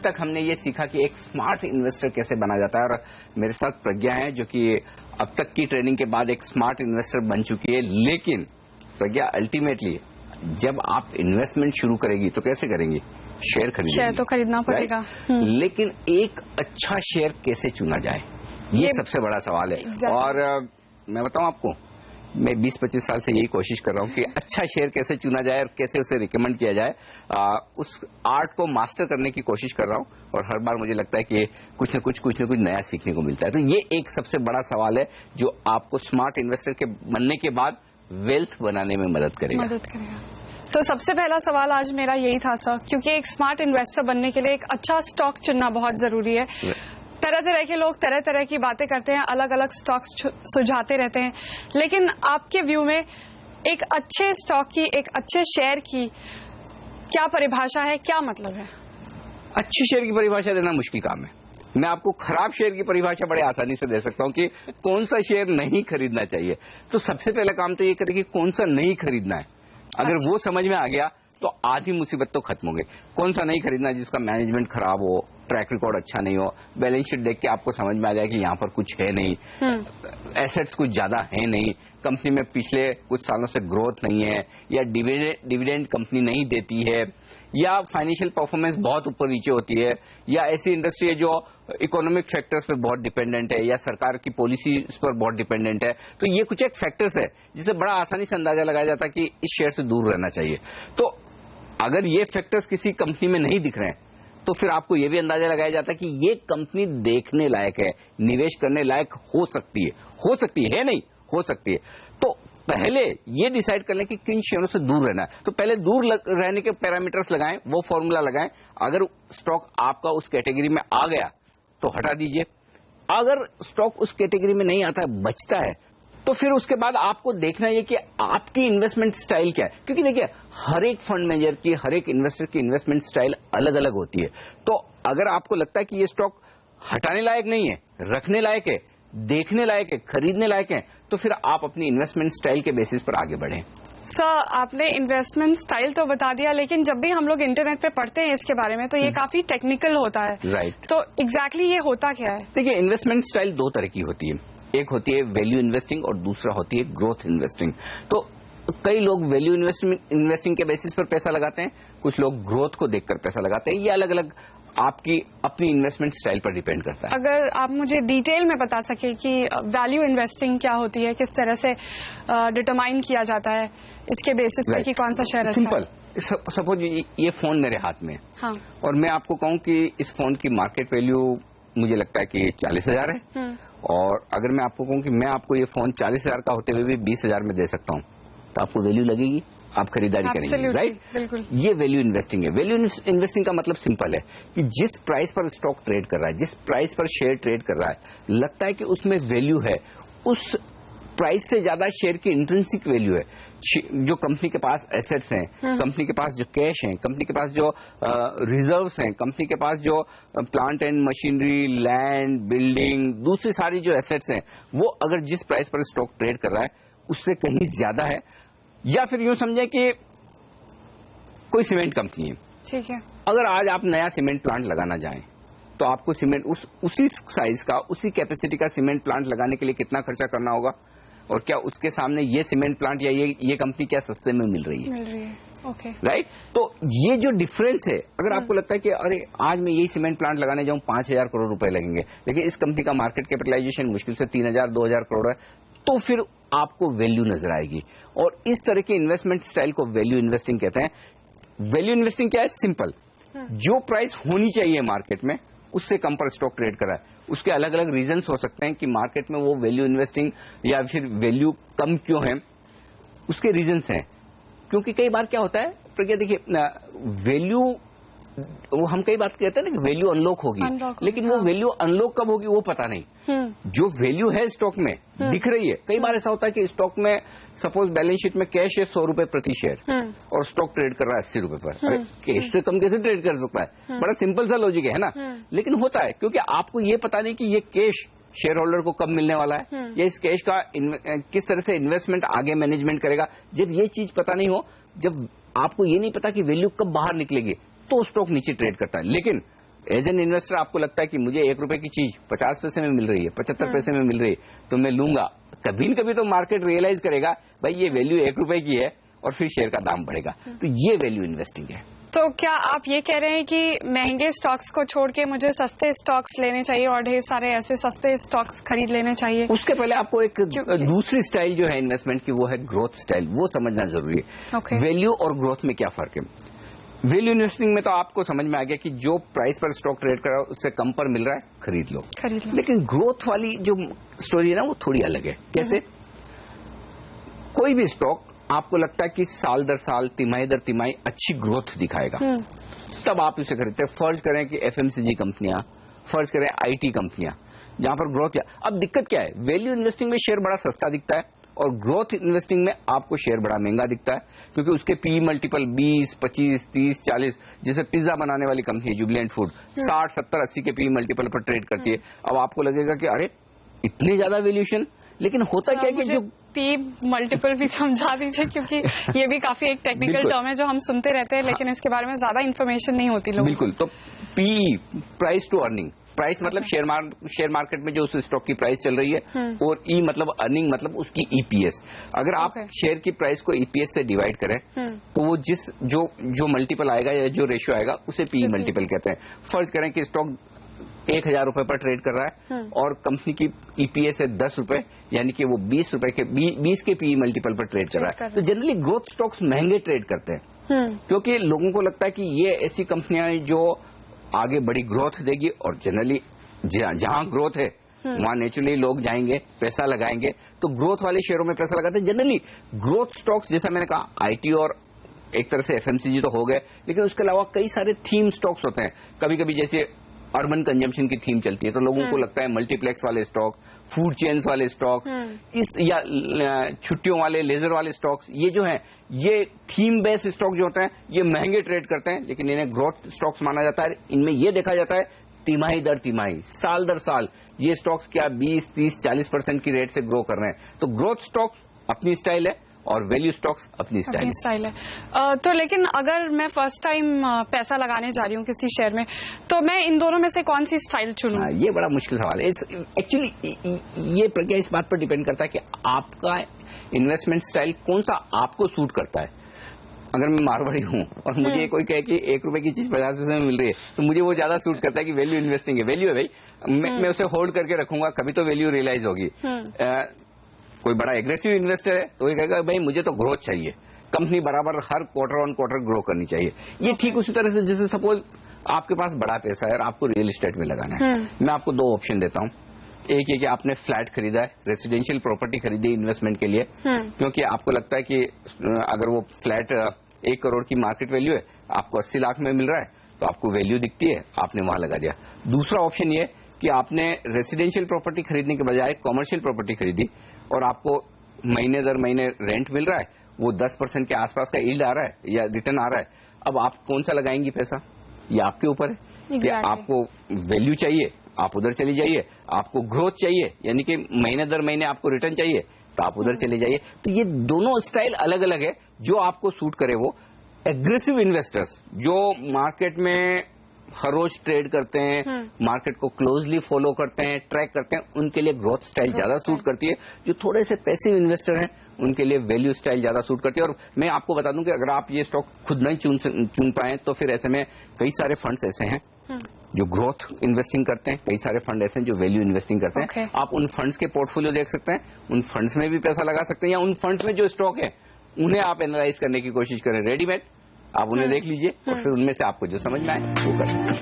तक हमने ये सीखा कि एक स्मार्ट इन्वेस्टर कैसे बना जाता है, और मेरे साथ प्रज्ञा है जो कि अब तक की ट्रेनिंग के बाद एक स्मार्ट इन्वेस्टर बन चुकी है। लेकिन प्रज्ञा, अल्टीमेटली जब आप इन्वेस्टमेंट शुरू करेगी तो कैसे करेंगी? शेयर खरीदेंगी। शेयर तो खरीदना पड़ेगा। लेकिन एक अच्छा शेयर कैसे चुना जाए, ये सबसे बड़ा सवाल है। और मैं बताऊं आपको, मैं 20-25 साल से यही कोशिश कर रहा हूं कि अच्छा शेयर कैसे चुना जाए और कैसे उसे रिकमेंड किया जाए। उस आर्ट को मास्टर करने की कोशिश कर रहा हूं, और हर बार मुझे लगता है कि कुछ न कुछ नया सीखने को मिलता है। तो ये एक सबसे बड़ा सवाल है जो आपको स्मार्ट इन्वेस्टर के बनने के बाद वेल्थ बनाने में मदद करेगा। तो सबसे पहला सवाल आज मेरा यही था सर, क्योंकि एक स्मार्ट इन्वेस्टर बनने के लिए एक अच्छा स्टॉक चुनना बहुत जरूरी है। तरह तरह के लोग तरह तरह की बातें करते हैं, अलग अलग स्टॉक्स सुझाते रहते हैं, लेकिन आपके व्यू में एक अच्छे स्टॉक की, एक अच्छे शेयर की क्या परिभाषा है, क्या मतलब है? अच्छे शेयर की परिभाषा देना मुश्किल काम है। मैं आपको खराब शेयर की परिभाषा बड़े आसानी से दे सकता हूं कि कौन सा शेयर नहीं खरीदना चाहिए। तो सबसे पहला काम तो ये करें कि कौन सा नहीं खरीदना है। अगर वो समझ में आ गया तो आधी मुसीबत तो खत्म हो गई। कौन सा नहीं खरीदना? जिसका मैनेजमेंट खराब हो, ट्रैक रिकॉर्ड अच्छा नहीं हो, बैलेंस शीट देख के आपको समझ में आ जाए कि यहाँ पर कुछ है नहीं, एसेट्स कुछ ज्यादा है नहीं, कंपनी में पिछले कुछ सालों से ग्रोथ नहीं है, या डिविडेंड कंपनी नहीं देती है, या फाइनेंशियल परफॉर्मेंस बहुत ऊपर नीचे होती है, या ऐसी इंडस्ट्री है जो इकोनॉमिक फैक्टर्स पे बहुत डिपेंडेंट है, या सरकार की पॉलिसी पर बहुत डिपेंडेंट है। तो ये कुछ एक फैक्टर्स है जिसे बड़ा आसानी से अंदाजा लगाया जाता है कि इस शेयर से दूर रहना चाहिए। तो अगर ये फैक्टर्स किसी कंपनी में नहीं दिख रहे हैं तो फिर आपको ये भी अंदाजा लगाया जाता है कि ये कंपनी देखने लायक है, निवेश करने लायक हो सकती है नहीं हो सकती है। तो पहले ये डिसाइड कर लें कि किन शेयरों से दूर रहना है। तो पहले दूर रहने के पैरामीटर्स लगाएं, वो फॉर्मूला लगाएं। अगर स्टॉक आपका उस कैटेगरी में आ गया तो हटा दीजिए। अगर स्टॉक उस कैटेगरी में नहीं आता है, बचता है, तो फिर उसके बाद आपको देखना है कि आपकी इन्वेस्टमेंट स्टाइल क्या है। क्योंकि देखिए, हर एक फंड मैनेजर की, हर एक इन्वेस्टर की इन्वेस्टमेंट स्टाइल अलग अलग होती है। तो अगर आपको लगता है कि ये स्टॉक हटाने लायक नहीं है, रखने लायक है, देखने लायक है, खरीदने लायक है, तो फिर आप अपनी इन्वेस्टमेंट स्टाइल के बेसिस पर आगे बढ़ें। सर, आपने इन्वेस्टमेंट स्टाइल तो बता दिया, लेकिन जब भी हम लोग इंटरनेट पे पढ़ते हैं इसके बारे में तो ये काफी टेक्निकल होता है। राइट। तो एग्जैक्टली ये होता क्या है? देखिए, इन्वेस्टमेंट स्टाइल दो तरह की होती है। एक होती है वैल्यू इन्वेस्टिंग और दूसरा होती है ग्रोथ इन्वेस्टिंग। तो कई लोग वैल्यू इन्वेस्टिंग के बेसिस पर पैसा लगाते हैं, कुछ लोग ग्रोथ को देखकर पैसा लगाते हैं। ये अलग अलग आपकी अपनी इन्वेस्टमेंट स्टाइल पर डिपेंड करता है। अगर आप मुझे डिटेल में बता सके कि वैल्यू इन्वेस्टिंग क्या होती है, किस तरह से डिटरमाइन किया जाता है इसके बेसिस पे कि कौन सा शेयर अच्छा है? सिंपल, सपोज ये फोन मेरे हाथ में है। हाँ। और मैं आपको कहूं कि इस फोन की मार्केट वैल्यू मुझे लगता है कि 40,000 है, और अगर मैं आपको कहूं कि मैं आपको ये फोन 40,000 का होते हुए भी 20,000 में दे सकता हूं, तो आपको वैल्यू लगेगी, आप खरीदारी करेंगे, राइट? बिल्कुल। ये वैल्यू इन्वेस्टिंग है। वैल्यू इन्वेस्टिंग का मतलब सिंपल है कि जिस प्राइस पर स्टॉक ट्रेड कर रहा है, जिस प्राइस पर शेयर ट्रेड कर रहा है, लगता है कि उसमें वैल्यू है, उस प्राइस से ज्यादा शेयर की इंट्रिंसिक वैल्यू है। जो कंपनी के पास एसेट्स हैं, कंपनी के पास जो कैश है, कंपनी के पास जो रिजर्व्स हैं, कंपनी के पास जो plant and machinery, land, building, दूसरी सारी जो एसेट्स हैं, वो अगर जिस प्राइस पर स्टॉक ट्रेड कर रहा है उससे कहीं ज्यादा है। या फिर यूं समझे कि कोई सीमेंट कंपनी है, ठीक है, अगर आज आप नया सीमेंट प्लांट लगाना चाहें तो आपको सीमेंट उसी साइज का, उसी कैपेसिटी का सीमेंट प्लांट लगाने के लिए कितना खर्चा करना होगा, और क्या उसके सामने ये सीमेंट प्लांट या ये कंपनी क्या सस्ते में मिल रही है? Okay, right. तो ये जो डिफरेंस है, अगर आपको लगता है कि अरे आज मैं यही सीमेंट प्लांट लगाने जाऊं 5,000 करोड़ रुपए लगेंगे, लेकिन इस कंपनी का मार्केट कैपिटलाइजेशन मुश्किल से 3,000-2,000 करोड़ है, तो फिर आपको वैल्यू नजर आएगी। और इस तरह के इन्वेस्टमेंट स्टाइल को वैल्यू इन्वेस्टिंग कहते हैं। वैल्यू इन्वेस्टिंग क्या है? सिंपल, जो प्राइस होनी चाहिए मार्केट में उससे कम पर स्टॉक ट्रेड कर रहा है। उसके अलग अलग रीजंस हो सकते हैं कि मार्केट में वो वैल्यू इन्वेस्टिंग या फिर वैल्यू कम क्यों है, उसके रीजंस हैं। क्योंकि कई बार क्या होता है प्रज्ञा, देखिए, वैल्यू, वो हम कई बात कहते हैं ना कि वैल्यू अनलॉक होगी, लेकिन वो वैल्यू अनलॉक कब होगी वो पता नहीं। जो वैल्यू है स्टॉक में दिख रही है, कई बार ऐसा होता है कि स्टॉक में सपोज बैलेंस शीट में कैश है 100 रुपए प्रति शेयर और स्टॉक ट्रेड कर रहा है 80 रुपए पर। अरे कैश से कम कैसे ट्रेड कर सकता है? बड़ा सिंपल सा लॉजिक है ना, लेकिन होता है क्योंकि आपको ये पता नहीं कि ये कैश शेयर होल्डर को कब मिलने वाला है, या इस कैश का किस तरह से इन्वेस्टमेंट आगे मैनेजमेंट करेगा। जब ये चीज पता नहीं हो, जब आपको ये नहीं पता कि वैल्यू कब बाहर निकलेगी, तो स्टॉक नीचे ट्रेड करता है। लेकिन एज एन इन्वेस्टर आपको लगता है कि मुझे 1 रुपए की चीज 50 पैसे में मिल रही है, 75 पैसे में मिल रही है, तो मैं लूंगा। कभी न कभी तो मार्केट रियलाइज करेगा भाई ये वैल्यू 1 रुपए की है, और फिर शेयर का दाम बढ़ेगा। तो ये वैल्यू इन्वेस्टिंग है। तो क्या आप ये कह रहे हैं कि महंगे स्टॉक्स को छोड़ के मुझे सस्ते स्टॉक्स लेने चाहिए और ढेर सारे ऐसे सस्ते स्टॉक्स खरीद लेने चाहिए? उसके पहले आपको एक दूसरी स्टाइल जो है इन्वेस्टमेंट की, वो है ग्रोथ स्टाइल। वो समझना जरूरी है। वैल्यू और ग्रोथ में क्या फर्क है? वैल्यू इन्वेस्टिंग में तो आपको समझ में आ गया कि जो प्राइस पर स्टॉक ट्रेड कर रहा है उससे कम पर मिल रहा है, खरीद लो। लेकिन ग्रोथ वाली जो स्टोरी है ना, वो थोड़ी अलग है। कैसे? कोई भी स्टॉक आपको लगता है कि साल दर साल, तिमाही दर तिमाही अच्छी ग्रोथ दिखाएगा, तब आप इसे खरीदते हैं। फर्ज करें कि एफएमसीजी कंपनियां, फर्ज करें आईटी कंपनियां, जहां पर ग्रोथ क्या। अब दिक्कत क्या है? वैल्यू इन्वेस्टिंग में शेयर बड़ा सस्ता दिखता है और ग्रोथ इन्वेस्टिंग में आपको शेयर बड़ा महंगा दिखता है, क्योंकि उसके पी मल्टीपल 20, 25, 30, 40, जैसे पिज्जा बनाने वाली कंपनी है जुबिलेंट फूड, 60, 70, 80 के पी मल्टीपल पर ट्रेड करती है। अब आपको लगेगा कि अरे इतने ज्यादा वैल्यूएशन, लेकिन होता क्या है कि जो पी मल्टीपल भी समझा दीजिए, क्योंकि ये भी काफी एक टेक्निकल टर्म है जो हम सुनते रहते हैं, लेकिन इसके बारे में ज्यादा इन्फॉर्मेशन नहीं होती लोगों को। बिल्कुल। तो P, price to earning, price मतलब शेयर मार्केट में जो उस स्टॉक की प्राइस चल रही है, और ई मतलब अर्निंग, मतलब उसकी ईपीएस। अगर आप शेयर की प्राइस को ईपीएस से डिवाइड करें तो वो जो मल्टीपल आएगा या जो रेशियो आएगा उसे पी मल्टीपल कहते हैं। फर्ज करें कि स्टॉक 1000 रुपए पर ट्रेड कर रहा है और कंपनी की ईपीएस है 10 रुपए, यानी कि वो 20 रुपए के 20 के पी मल्टीपल पर ट्रेड कर रहा है। तो जनरली ग्रोथ स्टॉक्स महंगे ट्रेड करते हैं, क्योंकि लोगों को लगता है कि ये ऐसी कंपनियां हैं जो आगे बड़ी ग्रोथ देगी, और जनरली जहां ग्रोथ है वहां नेचुरली लोग जाएंगे, पैसा लगाएंगे, तो ग्रोथ वाले शेयरों में पैसा लगाते हैं। जनरली ग्रोथ स्टॉक्स, जैसा मैंने कहा, आईटी और एक तरह से एफएमसीजी तो हो गए, लेकिन उसके अलावा कई सारे थीम स्टॉक्स होते हैं। कभी कभी जैसे अर्बन कंजम्पशन की थीम चलती है, तो लोगों को लगता है मल्टीप्लेक्स वाले स्टॉक, फूड चेन्स वाले स्टॉक्स, इस या छुट्टियों वाले, लेजर वाले स्टॉक्स, ये जो हैं, ये थीम बेस्ड स्टॉक जो होते हैं, ये महंगे ट्रेड करते हैं, लेकिन इन्हें ग्रोथ स्टॉक्स माना जाता है। इनमें ये देखा जाता है तिमाही दर तिमाही, साल दर साल ये स्टॉक्स क्या 20, 30, 40% की रेट से ग्रो कर रहे हैं। तो ग्रोथ स्टॉक्स अपनी स्टाइल है और वैल्यू स्टॉक्स अपनी स्टाइल है। तो लेकिन अगर मैं फर्स्ट टाइम पैसा लगाने जा रही हूँ किसी शेयर में, तो मैं इन दोनों में से कौन सी स्टाइल चुनूं? ये बड़ा मुश्किल सवाल है। एक्चुअली ये प्रक्रिया इस बात पर डिपेंड करता है कि आपका इन्वेस्टमेंट स्टाइल कौन सा आपको सूट करता है। अगर मैं मारवाड़ी हूँ और मुझे कोई कहे कि 1 रुपए की चीज 50 पैसे में मिल रही है, तो मुझे वो ज्यादा सूट करता है कि वैल्यू इन्वेस्टिंग है। वैल्यू है भाई, मैं उसे होल्ड करके रखूंगा, कभी तो वैल्यू रियलाइज होगी। कोई बड़ा एग्रेसिव इन्वेस्टर है तो ये कहेगा भाई मुझे तो ग्रोथ चाहिए, कंपनी बराबर हर क्वार्टर ऑन क्वार्टर ग्रो करनी चाहिए। ये ठीक उसी तरह से जैसे सपोज आपके पास बड़ा पैसा है और आपको रियल एस्टेट में लगाना है, मैं आपको 2 ऑप्शन देता हूँ। एक ये कि आपने फ्लैट खरीदा है, रेसिडेंशियल प्रॉपर्टी खरीदी इन्वेस्टमेंट के लिए, क्योंकि आपको लगता है कि अगर वो फ्लैट 1 करोड़ की मार्केट वैल्यू है, आपको 80 लाख में मिल रहा है, तो आपको वैल्यू दिखती है, आपने वहां लगा दिया। दूसरा ऑप्शन ये कि आपने रेसिडेंशियल प्रॉपर्टी खरीदने के बजाय कॉमर्शियल प्रॉपर्टी खरीदी और आपको महीने दर महीने रेंट मिल रहा है, वो 10% के आसपास का यील्ड आ रहा है या रिटर्न आ रहा है। अब आप कौन सा लगाएंगी पैसा, ये आपके ऊपर है। कि आपको वैल्यू चाहिए, आप उधर चली जाइए। आपको ग्रोथ चाहिए, यानी कि महीने दर महीने आपको रिटर्न चाहिए, तो आप उधर चले जाइए। तो ये दोनों स्टाइल अलग अलग है, जो आपको सूट करे वो। एग्रेसिव इन्वेस्टर्स जो मार्केट में हर रोज ट्रेड करते हैं, मार्केट को क्लोजली फॉलो करते हैं, ट्रैक करते हैं, उनके लिए ग्रोथ स्टाइल ज्यादा सूट करती है। जो थोड़े से पैसिव इन्वेस्टर हैं उनके लिए वैल्यू स्टाइल ज्यादा सूट करती है। और मैं आपको बता दूं कि अगर आप ये स्टॉक खुद नहीं चुन पाए, तो फिर ऐसे में कई सारे फंड्स ऐसे हैं जो ग्रोथ इन्वेस्टिंग करते हैं, कई सारे फंड ऐसे हैं जो वैल्यू इन्वेस्टिंग करते हैं। आप उन फंड्स के पोर्टफोलियो देख सकते हैं, उन फंड्स में भी पैसा लगा सकते हैं, या उन फंड्स में जो स्टॉक है उन्हें आप एनालाइज करने की कोशिश करें। रेडीमेड आप उन्हें देख लीजिए और फिर उनमें से आपको जो समझ में आए वो कर सकते हैं।